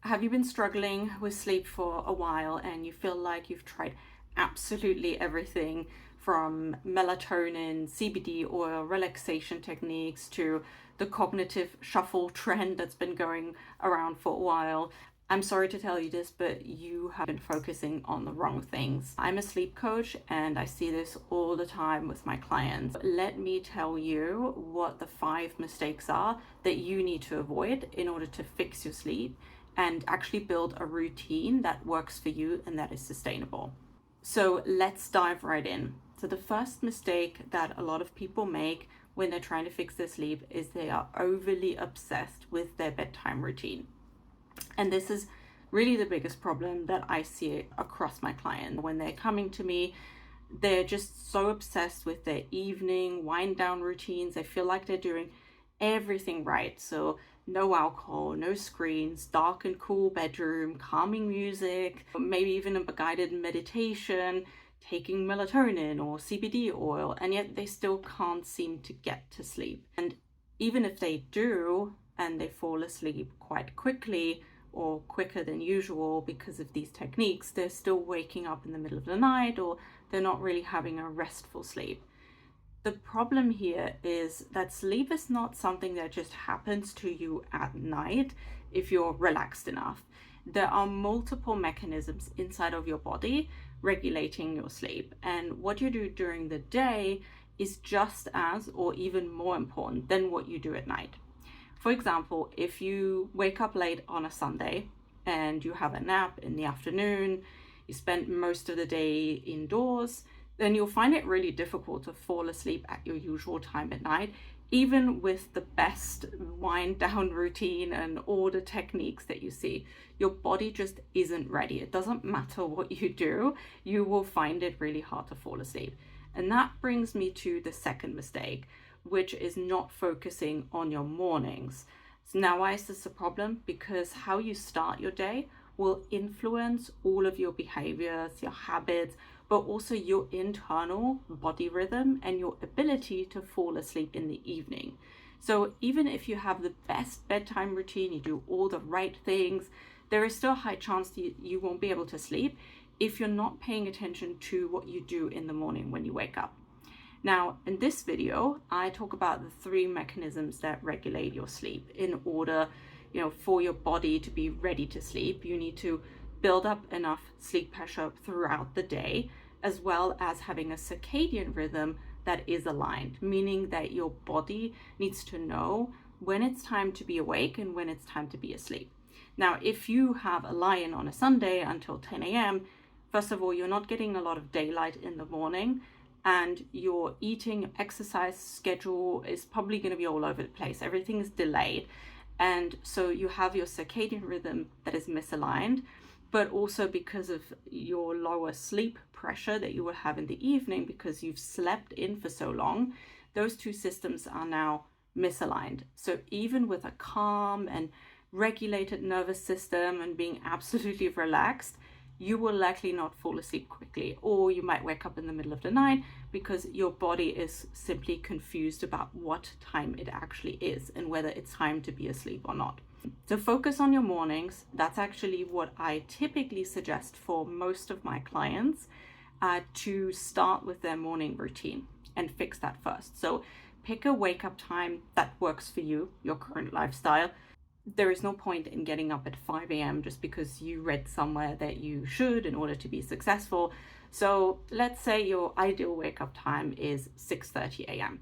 Have you been struggling with sleep for a while and you feel like you've tried absolutely everything from melatonin, CBD oil, relaxation techniques to the cognitive shuffle trend that's been going around for a while? I'm sorry to tell you this, but you have been focusing on the wrong things. I'm a sleep coach and I see this all the time with my clients. Let me tell you what the 5 mistakes are that you need to avoid in order to fix your sleep and actually build a routine that works for you and that is sustainable. So let's dive right in. So the first mistake that a lot of people make when they're trying to fix their sleep is they are overly obsessed with their bedtime routine. And this is really the biggest problem that I see across my clients. When they're coming to me, they're just so obsessed with their evening wind down routines. They feel like they're doing everything right. So no alcohol, no screens, dark and cool bedroom, calming music, maybe even a guided meditation, taking melatonin or CBD oil, and yet they still can't seem to get to sleep. And even if they do, and they fall asleep quite quickly or quicker than usual because of these techniques, they're still waking up in the middle of the night or they're not really having a restful sleep. The problem here is that sleep is not something that just happens to you at night if you're relaxed enough. There are multiple mechanisms inside of your body regulating your sleep, and what you do during the day is just as or even more important than what you do at night. For example, if you wake up late on a Sunday and you have a nap in the afternoon, you spend most of the day indoors, then you'll find it really difficult to fall asleep at your usual time at night, even with the best wind down routine and all the techniques that you see. Your body just isn't ready. It doesn't matter what you do, you will find it really hard to fall asleep. And that brings me to the second mistake, which is not focusing on your mornings. So now, why is this a problem? Because how you start your day will influence all of your behaviors, your habits, but also your internal body rhythm and your ability to fall asleep in the evening. So even if you have the best bedtime routine, you do all the right things, there is still a high chance that you won't be able to sleep if you're not paying attention to what you do in the morning when you wake up. Now, in this video, I talk about the 3 mechanisms that regulate your sleep. In order, for your body to be ready to sleep, you need to build up enough sleep pressure throughout the day, as well as having a circadian rhythm that is aligned, meaning that your body needs to know when it's time to be awake and when it's time to be asleep. Now, if you have a lie-in on a Sunday until 10 a.m., first of all, you're not getting a lot of daylight in the morning, and your eating exercise schedule is probably going to be all over the place. Everything is delayed. And so you have your circadian rhythm that is misaligned, but also because of your lower sleep pressure that you will have in the evening because you've slept in for so long, those 2 systems are now misaligned. So even with a calm and regulated nervous system and being absolutely relaxed, you will likely not fall asleep quickly, or you might wake up in the middle of the night because your body is simply confused about what time it actually is and whether it's time to be asleep or not. So focus on your mornings. That's actually what I typically suggest for most of my clients, to start with their morning routine and fix that first. So pick a wake up time that works for you, your current lifestyle. There is no point in getting up at 5 a.m. just because you read somewhere that you should in order to be successful. So let's say your ideal wake up time is 6:30 a.m.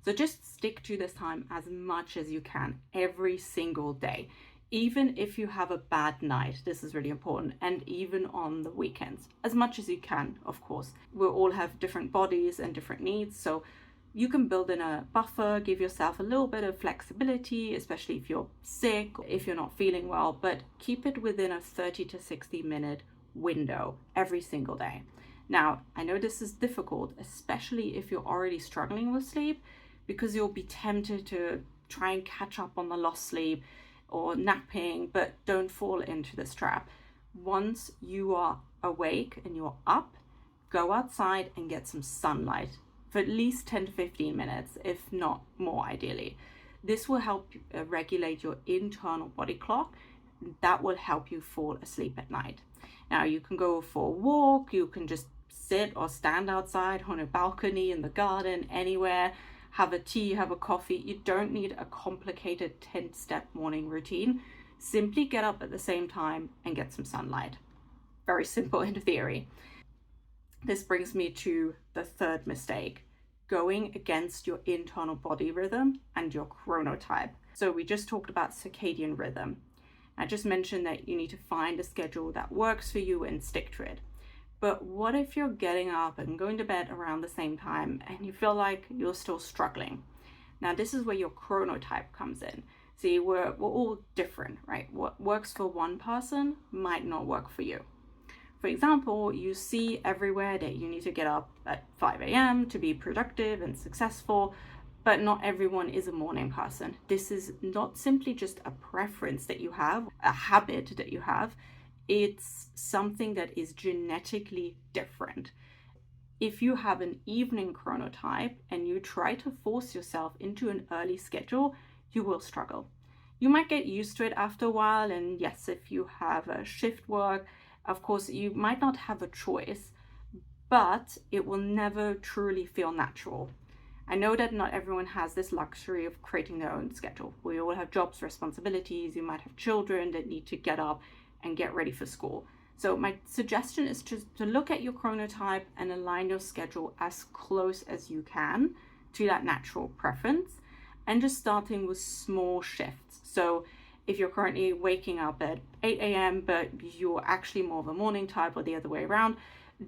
So just stick to this time as much as you can every single day, even if you have a bad night. This is really important. And even on the weekends, as much as you can, of course. We all have different bodies and different needs. So you can build in a buffer, give yourself a little bit of flexibility, especially if you're sick, if you're not feeling well, but keep it within a 30 to 60 minute window every single day. Now, I know this is difficult, especially if you're already struggling with sleep, because you'll be tempted to try and catch up on the lost sleep or napping, but don't fall into this trap. Once you are awake and you're up, go outside and get some sunlight for at least 10 to 15 minutes, if not more ideally. This will help regulate your internal body clock that will help you fall asleep at night. Now, you can go for a walk, you can just sit or stand outside on a balcony, in the garden, anywhere, have a tea, have a coffee. You don't need a complicated 10-step morning routine. Simply get up at the same time and get some sunlight. Very simple in theory. This brings me to the third mistake: going against your internal body rhythm and your chronotype. So we just talked about circadian rhythm. I just mentioned that you need to find a schedule that works for you and stick to it. But what if you're getting up and going to bed around the same time and you feel like you're still struggling? Now, this is where your chronotype comes in. See, we're all different, right? What works for one person might not work for you. For example, you see everywhere that you need to get up at 5 a.m. to be productive and successful, but not everyone is a morning person. This is not simply just a preference that you have, a habit that you have. It's something that is genetically different. If you have an evening chronotype and you try to force yourself into an early schedule, you will struggle. You might get used to it after a while, and yes, if you have a shift work, of course, you might not have a choice, but it will never truly feel natural. I know that not everyone has this luxury of creating their own schedule. We all have jobs, responsibilities. You might have children that need to get up and get ready for school. So my suggestion is just to look at your chronotype and align your schedule as close as you can to that natural preference, and just starting with small shifts. So if you're currently waking up at 8 a.m. but you're actually more of a morning type, or the other way around,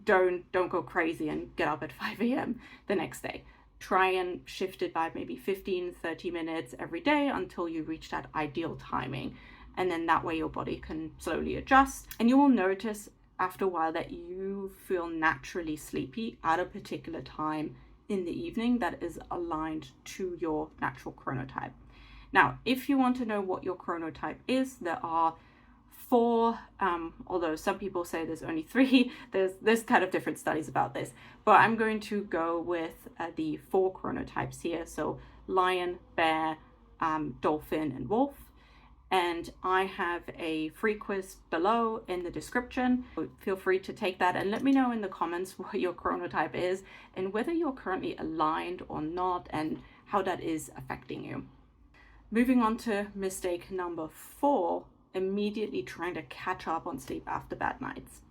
don't go crazy and get up at 5 a.m. the next day. Try and shift it by maybe 15-30 minutes every day until you reach that ideal timing. And then that way your body can slowly adjust. And you will notice after a while that you feel naturally sleepy at a particular time in the evening that is aligned to your natural chronotype. Now, if you want to know what your chronotype is, there are 4, although some people say there's only 3. There's kind of different studies about this, but I'm going to go with the 4 chronotypes here. So lion, bear, dolphin, and wolf. And I have a free quiz below in the description. Feel free to take that and let me know in the comments what your chronotype is and whether you're currently aligned or not and how that is affecting you. Moving on to mistake number 4, immediately trying to catch up on sleep after bad nights.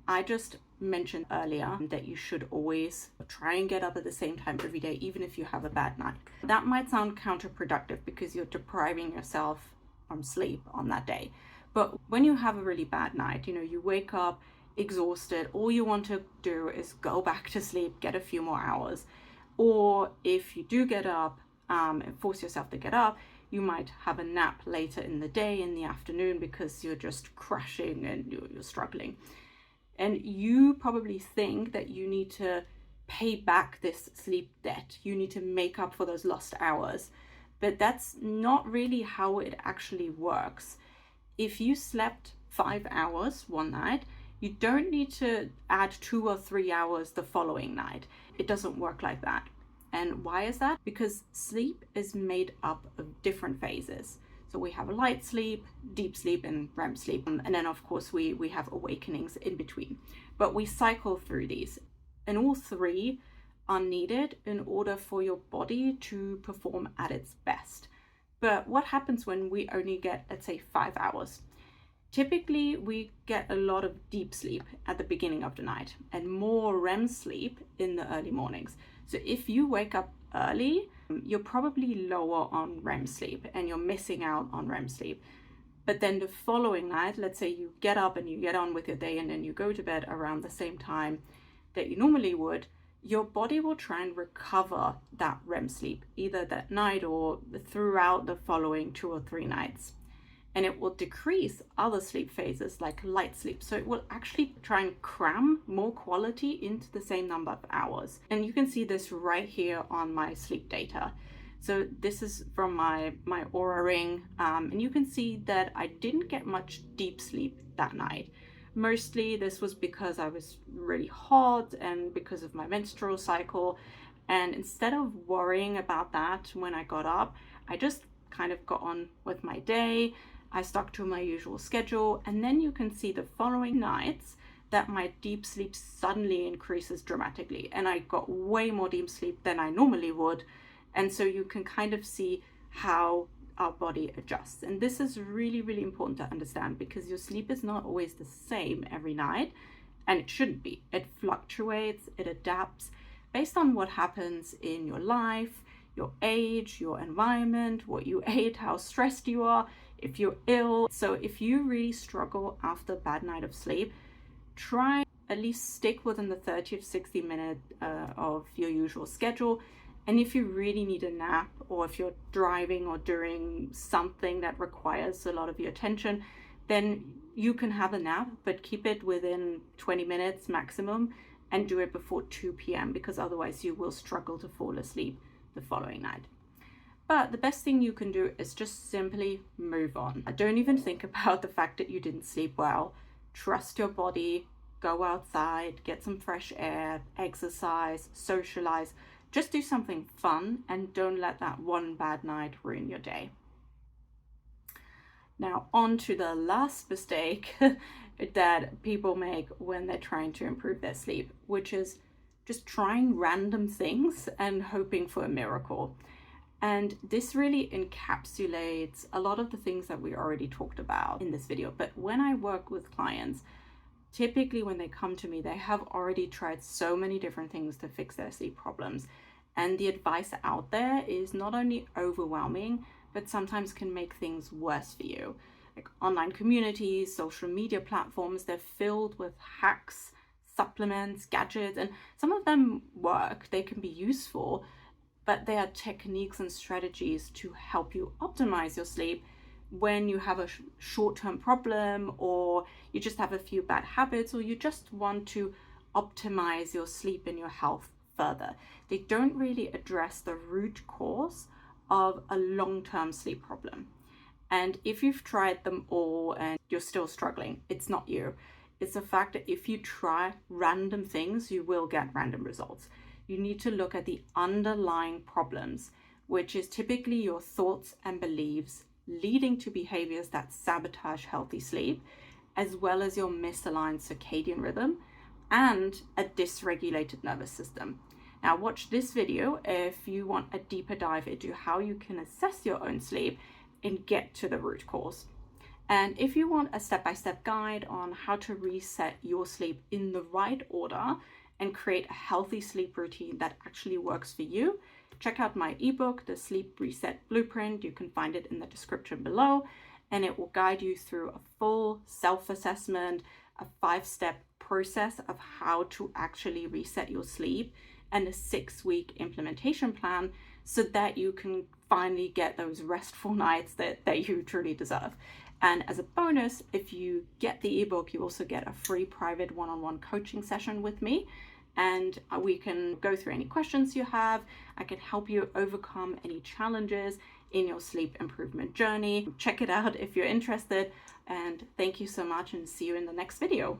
I just mentioned earlier that you should always try and get up at the same time every day, even if you have a bad night. That might sound counterproductive because you're depriving yourself from sleep on that day. But when you have a really bad night, you wake up exhausted, all you want to do is go back to sleep, get a few more hours. Or if you do get up and force yourself to get up, you might have a nap later in the day, in the afternoon, because you're just crashing and you're struggling. And you probably think that you need to pay back this sleep debt. You need to make up for those lost hours. But that's not really how it actually works. If you slept 5 hours one night, you don't need to add 2 or 3 hours the following night. It doesn't work like that. And why is that? Because sleep is made up of different phases. So we have a light sleep, deep sleep, and REM sleep. And then of course we have awakenings in between. But we cycle through these. And all 3 are needed in order for your body to perform at its best. But what happens when we only get, let's say, 5 hours? Typically, we get a lot of deep sleep at the beginning of the night and more REM sleep in the early mornings. So if you wake up early, you're probably lower on REM sleep and you're missing out on REM sleep. But then the following night, let's say you get up and you get on with your day and then you go to bed around the same time that you normally would, your body will try and recover that REM sleep either that night or throughout the following 2 or 3 nights. And it will decrease other sleep phases like light sleep. So it will actually try and cram more quality into the same number of hours. And you can see this right here on my sleep data. So this is from my Aura Ring. And you can see that I didn't get much deep sleep that night. Mostly this was because I was really hot and because of my menstrual cycle. And instead of worrying about that when I got up, I just kind of got on with my day. I stuck to my usual schedule, and then you can see the following nights that my deep sleep suddenly increases dramatically, and I got way more deep sleep than I normally would. And so you can kind of see how our body adjusts. And this is really, really important to understand, because your sleep is not always the same every night, and it shouldn't be. It fluctuates, it adapts based on what happens in your life, your age, your environment, what you ate, how stressed you are, if you're ill. So if you really struggle after a bad night of sleep, try at least stick within the 30 to 60 minutes of your usual schedule. And if you really need a nap, or if you're driving or doing something that requires a lot of your attention, then you can have a nap, but keep it within 20 minutes maximum, and do it before 2 p.m. because otherwise you will struggle to fall asleep the following night. But the best thing you can do is just simply move on. Don't even think about the fact that you didn't sleep well. Trust your body, go outside, get some fresh air, exercise, socialize. Just do something fun, and don't let that one bad night ruin your day. Now, on to the last mistake that people make when they're trying to improve their sleep, which is just trying random things and hoping for a miracle. And this really encapsulates a lot of the things that we already talked about in this video. But when I work with clients, typically when they come to me, they have already tried so many different things to fix their sleep problems. And the advice out there is not only overwhelming, but sometimes can make things worse for you. Like online communities, social media platforms, they're filled with hacks, supplements, gadgets, and some of them work, they can be useful, but they are techniques and strategies to help you optimize your sleep when you have a short-term problem, or you just have a few bad habits, or you just want to optimize your sleep and your health further. They don't really address the root cause of a long-term sleep problem. And if you've tried them all and you're still struggling, it's not you. It's the fact that if you try random things, you will get random results. You need to look at the underlying problems, which is typically your thoughts and beliefs leading to behaviors that sabotage healthy sleep, as well as your misaligned circadian rhythm and a dysregulated nervous system. Now watch this video if you want a deeper dive into how you can assess your own sleep and get to the root cause. And if you want a step-by-step guide on how to reset your sleep in the right order and create a healthy sleep routine that actually works for you, check out my ebook, The Sleep Reset Blueprint. You can find it in the description below, and it will guide you through a full self-assessment, a 5-step process of how to actually reset your sleep, and a 6-week implementation plan so that you can finally get those restful nights that you truly deserve. And as a bonus, if you get the ebook, you also get a free private one-on-one coaching session with me. And we can go through any questions you have. I can help you overcome any challenges in your sleep improvement journey. Check it out if you're interested. And thank you so much, and see you in the next video.